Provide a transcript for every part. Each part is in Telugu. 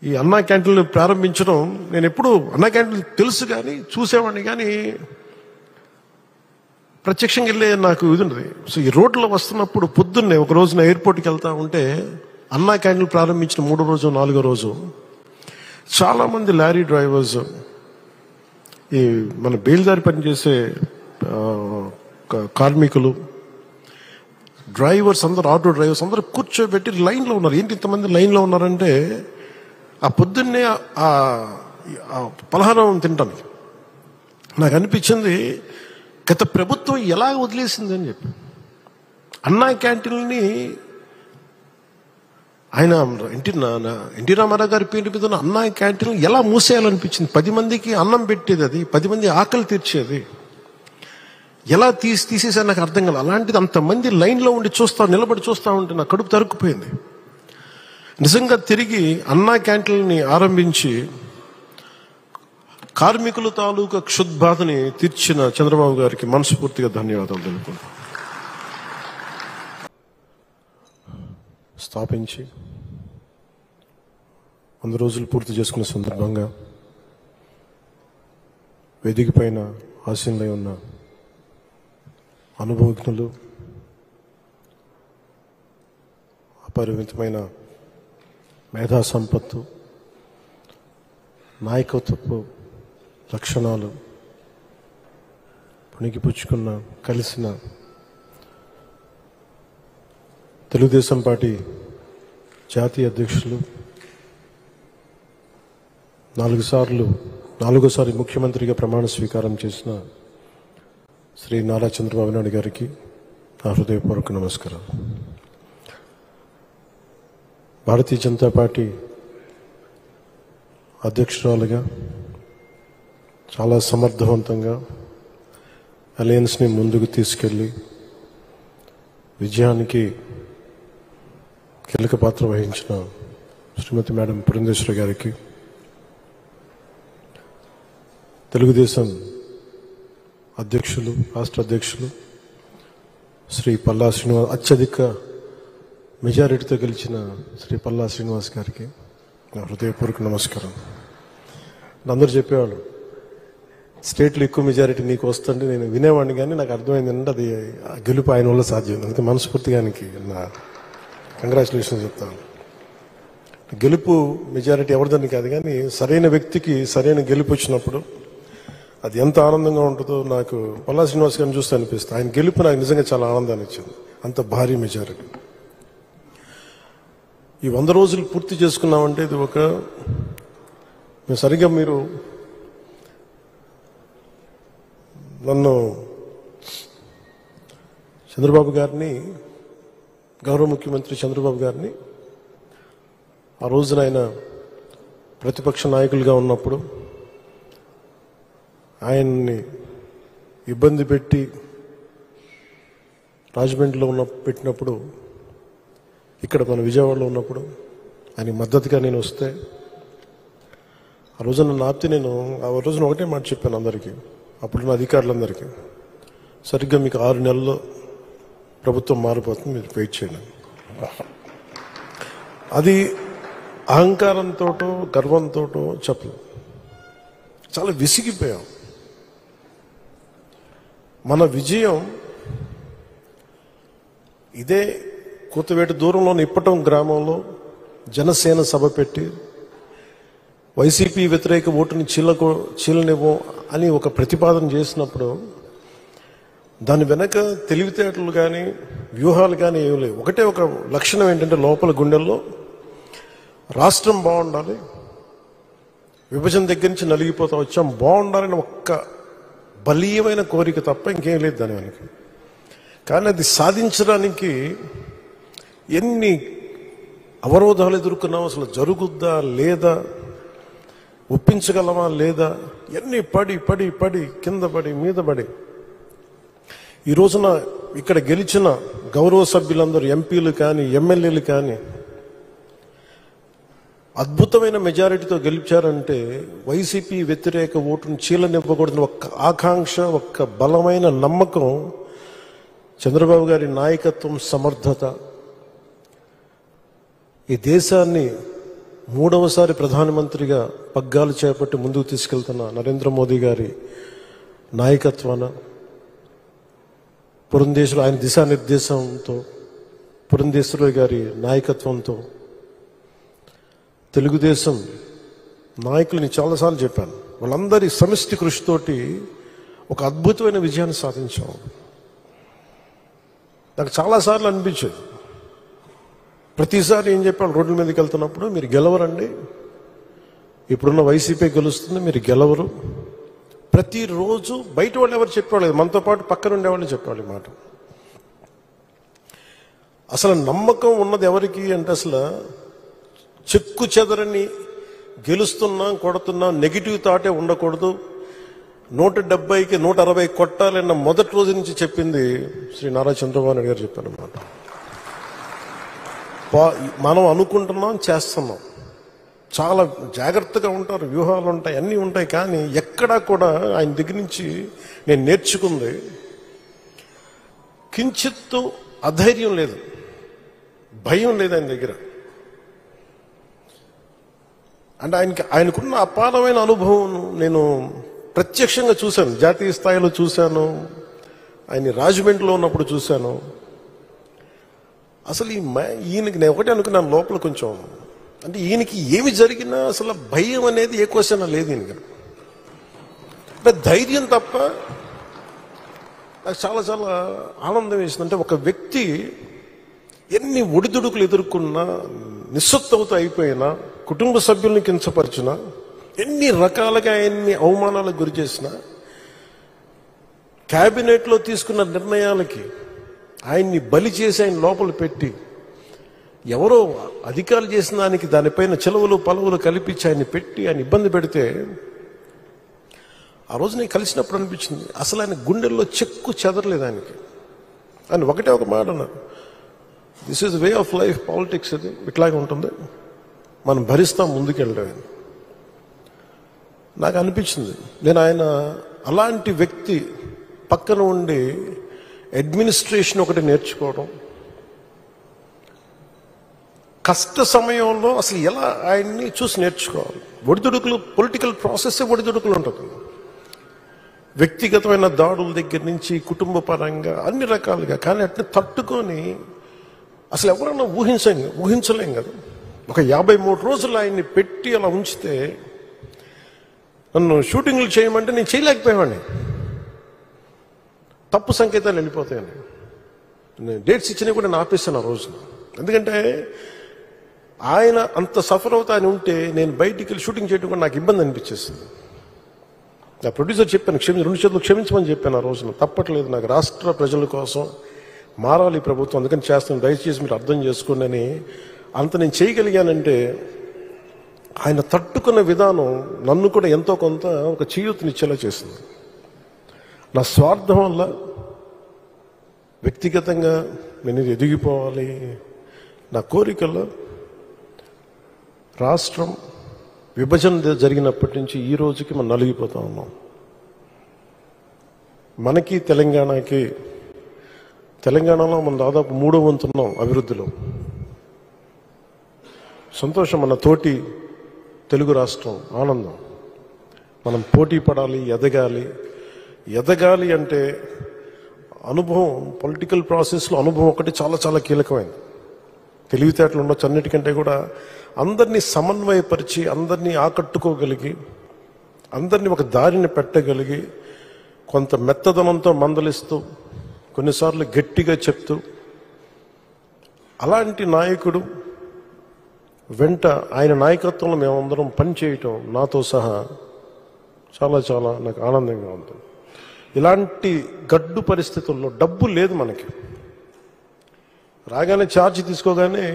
ఈ అన్నా క్యాంటీన్లు ప్రారంభించడం, నేను ఎప్పుడు అన్నా క్యాంటీన్లు తెలుసు కానీ చూసేవాడిని కానీ ప్రత్యక్షంగా వెళ్ళే నాకు ఇది ఉండదు. సో ఈ రోడ్లో వస్తున్నప్పుడు పొద్దున్నే ఒక రోజున ఎయిర్పోర్ట్కి వెళ్తా ఉంటే అన్నా క్యాంటీన్లు ప్రారంభించిన 3వ రోజు 4వ రోజు చాలామంది లారీ డ్రైవర్స్, ఈ మన బేల్దారి పనిచేసే కార్మికులు, డ్రైవర్స్ అందరూ, ఆటో డ్రైవర్స్ అందరూ కూర్చోబెట్టి లైన్లో ఉన్నారు. ఏంటి ఇంతమంది లైన్లో ఉన్నారంటే ఆ పొద్దున్నే ఆ పలహారం తింటాను. నాకు అనిపించింది గత ప్రభుత్వం ఎలా వదిలేసింది అని చెప్పి. అన్నా క్యాంటీన్ని ఆయన ఎన్టీ రామారావు గారి పేరు మీద ఉన్న అన్నా క్యాంటీన్ ఎలా మూసేయాలనిపించింది. 10 మందికి అన్నం పెట్టేది, అది 10 మంది ఆకలి తీర్చేది, ఎలా తీసేసారు నాకు అర్థం కాదు. అలాంటిది అంతమంది లైన్లో ఉండి నిలబడి చూస్తూ ఉంటే నా కడుపు తరుక్కుపోయింది. నిజంగా తిరిగి అన్నా క్యాంటీన్ని ఆరంభించి కార్మికుల తాలూకా క్షుద్బాధని తీర్చిన చంద్రబాబు గారికి మనస్ఫూర్తిగా ధన్యవాదాలు తెలుపుకుంటాను. స్థాపించి 100 రోజులు పూర్తి చేసుకునే సందర్భంగా వేదిక పైన ఆసీనులై ఉన్న అనుభవజ్ఞులు, అపరిమితమైన మేధా సంపత్తు, నాయకత్వపు లక్షణాలు పుణికిపుచ్చుకున్న కలిసిన తెలుగుదేశం పార్టీ జాతీయ అధ్యక్షులు, 4సారి ముఖ్యమంత్రిగా ప్రమాణ స్వీకారం చేసిన శ్రీ నారా చంద్రబాబు నాయుడు గారికి నా హృదయపూర్వక నమస్కారం. భారతీయ జనతా పార్టీ అధ్యక్షురాలుగా చాలా సమర్థవంతంగా అలయన్స్ని ముందుకు తీసుకెళ్ళి విజయానికి కీలక పాత్ర వహించిన శ్రీమతి మేడం పురంధేశ్వరి గారికి, తెలుగుదేశం అధ్యక్షులు, రాష్ట్ర అధ్యక్షులు శ్రీ పల్లా శ్రీనివాస్, అత్యధిక మెజారిటీతో గెలిచిన శ్రీ పల్లా శ్రీనివాస్ గారికి నా హృదయపూర్వక నమస్కారం. అందరూ చెప్పేవాళ్ళు స్టేట్లో ఎక్కువ మెజారిటీ నీకు వస్తుంటే నేను వినేవాడిని, కానీ నాకు అర్థమైంది అంటే అది గెలుపు ఆయన వల్ల సాధ్యం. అందుకే మనస్ఫూర్తిగా ఆయనకి నా కంగ్రాచులేషన్స్ చెప్తాను. గెలుపు మెజారిటీ ఎవరిదని కాదు, కానీ సరైన వ్యక్తికి సరైన గెలుపు వచ్చినప్పుడు అది ఎంత ఆనందంగా ఉంటుందో నాకు పల్లా శ్రీనివాస్ గారిని చూస్తే అనిపిస్తుంది. ఆయన గెలుపు నాకు నిజంగా చాలా ఆనందాన్ని ఇచ్చింది, అంత భారీ మెజారిటీ. ఈ 100 రోజులు పూర్తి చేసుకున్నామంటే ఇది సరిగ్గా మీరు నన్ను చంద్రబాబు గారిని, గౌరవ ముఖ్యమంత్రి చంద్రబాబు గారిని ఆ రోజున ఆయన ప్రతిపక్ష నాయకులుగా ఉన్నప్పుడు ఆయన్ని ఇబ్బంది పెట్టి రాజమండ్రిలో పెట్టినప్పుడు, ఇక్కడ మన విజయవాడలో ఉన్నప్పుడు ఆయన మద్దతుగా నేను వస్తే ఆ రోజున నన్ను ఆపితే నేను ఆ రోజున ఒకటే మాట చెప్పాను అందరికీ, అప్పుడున్న అధికారులందరికీ, సరిగ్గా మీకు 6 నెలల్లో ప్రభుత్వం మారిపోతుంది, మీరు వెయిట్ చేయండి. అది అహంకారంతో గర్వంతో చెప్పలేదు, చాలా విసిగిపోయాం. మన విజయం ఇదే కూతవేటు దూరంలోని ఇప్పటం గ్రామంలో జనసేన సభ పెట్టి వైసీపీ వ్యతిరేక ఓటుని చీలనివ్వం అని ఒక ప్రతిపాదన చేసినప్పుడు దాని వెనక తెలివితేటలు కానీ వ్యూహాలు కానీ ఏమి లేవు. ఒకటే ఒక లక్షణం ఏంటంటే లోపల గుండెల్లో రాష్ట్రం బాగుండాలి, విభజన దగ్గర నుంచి నలిగిపోతా వచ్చాం, బాగుండాలని ఒక్క బలీయమైన కోరిక తప్ప ఇంకేం లేదు దాని వెనక. కానీ అది సాధించడానికి ఎన్ని అవరోధాలు ఎదుర్కొన్నాం, అసలు జరుగుద్దా లేదా, ఒప్పించగలమా లేదా, ఎన్ని పడి పడి పడి కింద పడి మీద పడి ఈ రోజున ఇక్కడ గెలిచిన గౌరవ సభ్యులందరూ ఎంపీలు కానీ ఎమ్మెల్యేలు కానీ అద్భుతమైన మెజారిటీతో గెలిచారంటే వైసీపీ వ్యతిరేక ఓటును చీలనివ్వకూడదని ఒక్క ఆకాంక్ష, ఒక్క బలమైన నమ్మకం, చంద్రబాబు గారి నాయకత్వం, సమర్థత ఈ దేశాన్ని మూడవసారి ప్రధానమంత్రిగా పగ్గాలు చేపట్టి ముందుకు తీసుకెళ్తున్న నరేంద్ర మోదీ గారి నాయకత్వాన, పురంధేశ్వరి ఆయన దిశానిర్దేశంతో, పురంధేశ్వరి గారి నాయకత్వంతో తెలుగుదేశం నాయకులని చాలాసార్లు చెప్పాను, వాళ్ళందరి సమిష్టి కృషితోటి ఒక అద్భుతమైన విజయాన్ని సాధించాం. నాకు చాలాసార్లు అనిపించేది, ప్రతిసారి ఏం చెప్పాను, రోడ్ల మీదకి వెళ్తున్నప్పుడు మీరు గెలవరండి, ఇప్పుడున్న వైసీపీ గెలుస్తుంది, మీరు గెలవరు. ప్రతిరోజు బయట వాళ్ళు ఎవరు చెప్పేవాళ్ళు, మనతో పాటు పక్కన ఉండేవాళ్ళు చెప్పేవాళ్ళు మాట. అసలు నమ్మకం ఉన్నది ఎవరికి అంటే, అసలు చెక్కు చెదరని గెలుస్తున్నాం కొడుతున్నాం నెగిటివ్ థాటే ఉండకూడదు, 170కి 160 కొట్టాలన్న మొదటి రోజు నుంచి చెప్పింది శ్రీ నారా చంద్రబాబు నాయుడు గారు చెప్పారన్నమాట. మనం అనుకుంటున్నాం, చేస్తున్నాం, చాలా జాగ్రత్తగా ఉంటారు, వ్యూహాలు ఉంటాయి, అన్నీ ఉంటాయి. కానీ ఎక్కడా కూడా ఆయన దగ్గర నుంచి నేను నేర్చుకుంది కించిత్తు అధైర్యం లేదు, భయం లేదు ఆయన దగ్గర. అంటే ఆయనకున్న అపారమైన అనుభవం నేను ప్రత్యక్షంగా చూశాను, జాతీయ స్థాయిలో చూశాను, ఆయన రాజమండ్రిలో ఉన్నప్పుడు చూశాను. అసలు ఈయనకి నేను ఒకటే అనుకున్నాను లోపల కొంచెం, అంటే ఈయనకి ఏమి జరిగినా అసలు భయం అనేది ఏ క్వశ్చన్ లేదు ఈయనకి, అంటే ధైర్యం తప్ప. నాకు చాలా చాలా ఆనందం వేసింది, అంటే ఒక వ్యక్తి ఎన్ని ఒడిదుడుకులు ఎదుర్కొన్నా, నిస్సత్తువతో అయిపోయినా, కుటుంబ సభ్యుల్ని కించపరిచినా, ఎన్ని రకాలుగా ఎన్ని అవమానాలకు గురి చేసినా, క్యాబినెట్లో తీసుకున్న నిర్ణయాలకి ఆయన్ని బలి చేసి ఆయన లోపల పెట్టి, ఎవరో అధికారులు చేసిన దానికి దానిపైన చెలవులు పలువులు కల్పించి ఆయన్ని పెట్టి ఆయన ఇబ్బంది పెడితే, ఆ రోజు నేను కలిసినప్పుడు అనిపించింది అసలు ఆయన గుండెల్లో చెక్కు చెదరలేదు ఆయనకి. ఆయన ఒకటే ఒక మాట అన్నారు, this is way of life, politics ఇది ఇట్లాగే ఉంటుంది, మనం భరిస్తాం ముందుకెళ్ళడం. నాకు అనిపించింది నేను ఆయన అలాంటి వ్యక్తి పక్కన ఉండి అడ్మినిస్ట్రేషన్ ఒకటి నేర్చుకోవడం, కష్ట సమయంలో అసలు ఎలా ఆయన్ని చూసి నేర్చుకోవాలి. ఒడిదుడుకులు, పొలిటికల్ ప్రాసెస్ ఒడిదుడుకులు ఉంటుంది, వ్యక్తిగతమైన దాడుల దగ్గర నుంచి కుటుంబ పరంగా అన్ని రకాలుగా. కానీ అట్లా తట్టుకొని అసలు ఎవరన్నా ఊహించలేం కదా. ఒక 53 రోజులు ఆయన్ని పెట్టి అలా ఉంచితే, నన్ను షూటింగ్లు చేయమంటే నేను చేయలేకపోయావాడిని, తప్పు సంకేతాలు వెళ్ళిపోతాయని. నేను డేట్స్ ఇచ్చినా కూడా నేను ఆపేస్తాను ఆ రోజున. ఎందుకంటే ఆయన అంత సఫర్ అవుతా అని ఉంటే నేను బయటికి వెళ్ళి షూటింగ్ చేయడం కూడా నాకు ఇబ్బంది అనిపించేస్తుంది. నా ప్రొడ్యూసర్ చెప్పాను, 2 చేతులు క్షమించమని చెప్పాను ఆ రోజున. తప్పట్లేదు, నాకు రాష్ట్ర ప్రజల కోసం మారాలి ప్రభుత్వం, అందుకని చేస్తాను, దయచేసి మీరు అర్థం చేసుకోండి అని. అంత నేను చేయగలిగానంటే ఆయన తట్టుకున్న విధానం నన్ను కూడా ఎంతో కొంత ఒక చేయూతనిచ్చేలా చేసింది. నా స్వార్థం వల్ల వ్యక్తిగతంగా నేను ఎదిగిపోవాలి, నా కోరికల్లో రాష్ట్రం విభజన జరిగినప్పటి నుంచి ఈ రోజుకి మనం నలిగిపోతా ఉన్నాం. మనకి తెలంగాణలో మనం దాదాపు 3వ వంతున్నాం అభివృద్ధిలో. సంతోషం, మన తోటి తెలుగు రాష్ట్రం ఆనందం. మనం పోటీ పడాలి, ఎదగాలి అంటే అనుభవం, పొలిటికల్ ప్రాసెస్లో అనుభవం ఒకటి చాలా చాలా కీలకమైనది. తెలివితేటలు ఉండొచ్చు, అన్నిటికంటే కూడా అందరినీ సమన్వయపరిచి, అందరినీ ఆకట్టుకోగలిగి, అందరినీ ఒక దారిని పెట్టగలిగి, కొంత మెత్తదనంతో మందలిస్తూ, కొన్నిసార్లు గట్టిగా చెప్తూ, అలాంటి నాయకుడు వెంట ఆయన నాయకత్వంలో మేమందరం పనిచేయటం నాతో సహా చాలా చాలా నాకు ఆనందంగా ఉంటుంది. ఇలాంటి గడ్డు పరిస్థితుల్లో డబ్బు లేదు మనకి, రాగానే ఛార్జ్ తీసుకోగానే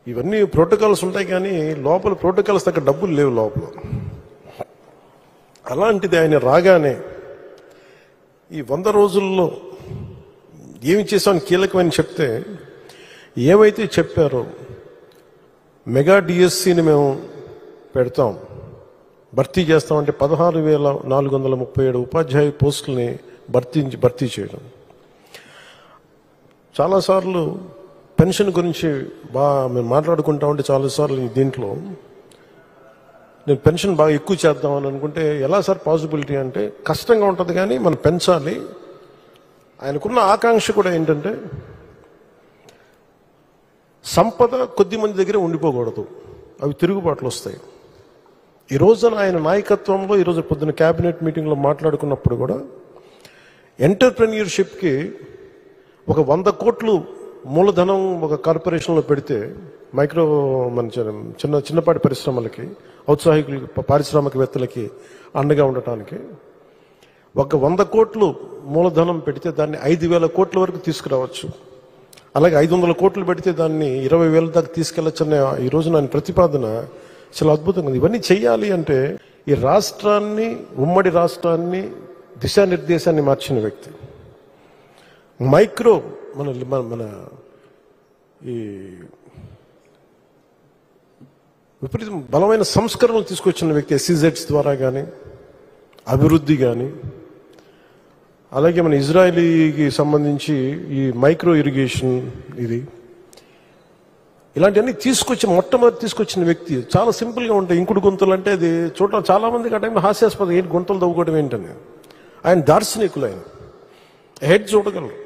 ఇవన్నీ ప్రోటోకాల్స్ ఉంటాయి, కానీ లోపల ప్రోటోకాల్స్ తగ్గ డబ్బులు లేవు లోపల. అలాంటిది ఆయన రాగానే ఈ 100 రోజుల్లో ఏమి చేసామని కీలకమని చెప్తే, ఏమైతే చెప్పారో మెగా డిఎస్సిని మేము పెడతాం, భర్తీ చేస్తామంటే 16,437 ఉపాధ్యాయ పోస్టుల్ని భర్తీ చేయడం. చాలాసార్లు పెన్షన్ గురించి మేము మాట్లాడుకుంటా ఉంటే చాలాసార్లు దీంట్లో నేను పెన్షన్ బాగా ఎక్కువ చేద్దామని అనుకుంటే ఎలా సార్ పాసిబిలిటీ అంటే కష్టంగా ఉంటుంది, కానీ మనం పెంచాలి. ఆయనకున్న ఆకాంక్ష కూడా ఏంటంటే సంపద కొద్ది మంది దగ్గర ఉండిపోకూడదు, అవి తిరుగుబాట్లు వస్తాయి. ఈ రోజున ఆయన నాయకత్వంలో ఈరోజు పొద్దున క్యాబినెట్ మీటింగ్లో మాట్లాడుకున్నప్పుడు కూడా ఎంటర్ప్రెన్యూర్షిప్కి ఒక 100 కోట్లు మూలధనం ఒక కార్పొరేషన్లో పెడితే మైక్రో మన చిన్నపాటి పరిశ్రమలకి, ఔత్సాహికులకి, పారిశ్రామికవేత్తలకి అండగా ఉండటానికి ఒక 100 కోట్లు మూలధనం పెడితే దాన్ని 5,000 కోట్ల వరకు తీసుకురావచ్చు. అలాగే 500 కోట్లు పెడితే దాన్ని 20,000 దాకా తీసుకెళ్లొచ్చనే ఈ రోజు నా ప్రతిపాదన చాలా అద్భుతంగా ఉంది. ఇవన్నీ చెయ్యాలి అంటే ఈ రాష్ట్రాన్ని, ఉమ్మడి రాష్ట్రాన్ని దిశానిర్దేశాన్ని మార్చిన వ్యక్తి, మైక్రో మన ఈ విపరీతం బలమైన సంస్కరణలు తీసుకొచ్చిన వ్యక్తి, SEZs ద్వారా కానీ అభివృద్ధి కానీ, అలాగే మన ఇజ్రాయలీకి సంబంధించి ఈ మైక్రో ఇరిగేషన్ ఇలాంటివన్నీ మొట్టమొదటి తీసుకొచ్చిన వ్యక్తి. చాలా సింపుల్గా ఉంటాయి. ఇంకుడు గుంతలు అంటే అది చూడటం చాలా మందికి ఆ టైంలో హాస్యాస్పదం, ఏంటి గుంతలు తవ్వుకోవడం ఏంటని. ఆయన దార్శనికులు, ఆయన హెడ్ చూడగలరు.